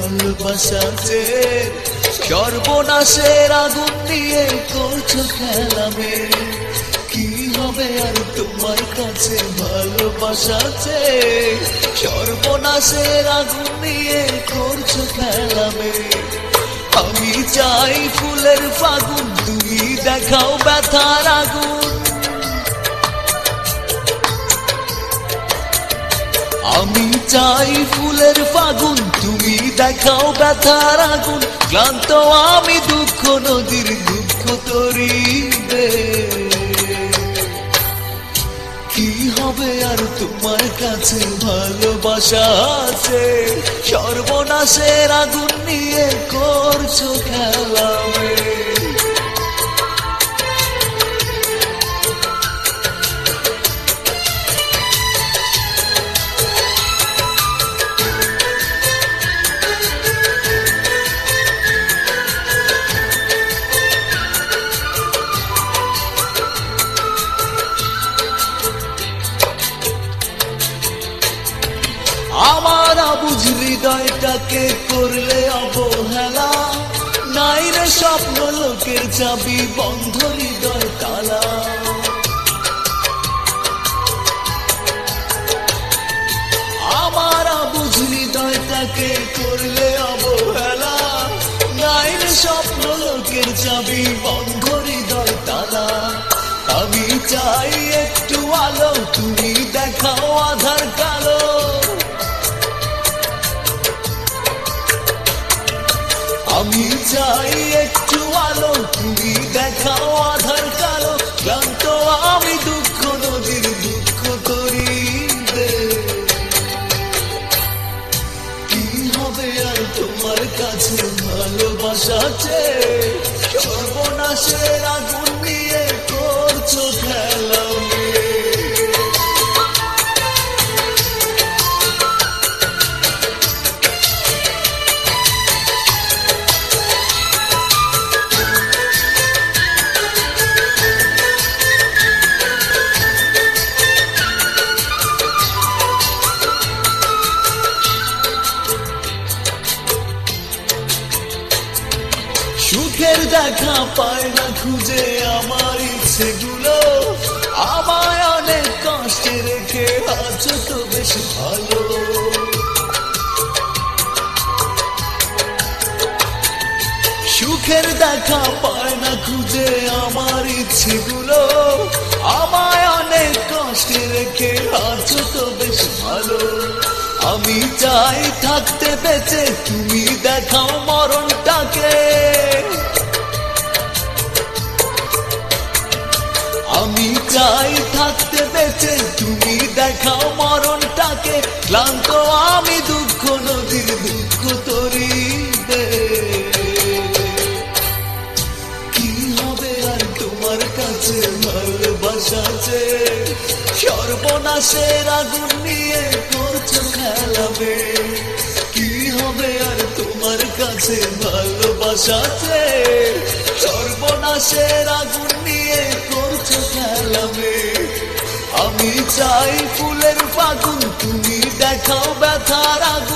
ভালোবাসাতে সর্বনাশের আগুন নিয়ে করছো খেলামে কি হবে আর তোমার কাছে ভালোবাসাতে সর্বনাশের আগুন নিয়ে করছো খেলামে আমি চাই ফুলের ফাগুন তুমি দেখাও ব্যথার আগুন আমি চাই ফুলের ফাগুন তুমি দেখাও ব্যথার আগুন ক্লান্ত আমি দুঃখ নদীর দুঃখ তরিবে কি হবে আর তোমার কাছে ভালোবাসা আছে সর্বনাশের আগুন নিয়ে করছো খেলামে আমার অবুঝ হৃদয়টাকে করলে অবহেলা নাই রে স্বপ্ন লোকের চাবি বন্ধ হৃদয় তালা আমার অবুঝ হৃদয়টাকে করলে অবহেলা নাই রে স্বপ্ন লোকের চাবি বন্ধ হৃদয় তালা আমি চাই একটু আলো তুমি দেখাও আধার কালো আমি চাই একটু আলো তুমি দেখাও আধার কালো ক্লান্ত আমি দুঃখ নদীর দুঃখ করিবে কি হবে আর তোমার কাছে ভালোবাসাতে সর্বনাশের আগুন নিয়ে করছো খেলামে সুখের দেখা পায় না খুঁজে আমার ইচ্ছেগুলো আমায় অনেক কষ্টে রেখে আছো তো বেশ ভালো সুখের দেখা পায় না খুঁজে আমার ইচ্ছেগুলো আমায় অনেক কষ্টে রেখে আছো তো বেশ ভালো আমি চাই থাকতে বেঁচে তুমি দেখাও মরণটাকে আমি চাই থাকতে বেঁচে তুমি দেখাও মরণটাকে ক্লান্ত আমি দুঃখ নদীর দুঃখ তরিবে কি হবে আর তোমার কাছে ভালোবাসাতে সর্বনাশের আগুন নিয়ে করছো খেলাবে কি হবে আর তোমার কাছে ভালোবাসাতে সর্বনাশের আগুন নিয়ে করছো খেলাবে আমি চাই ফুলের ফাগুন তুমি দেখাও ব্যথার আগুন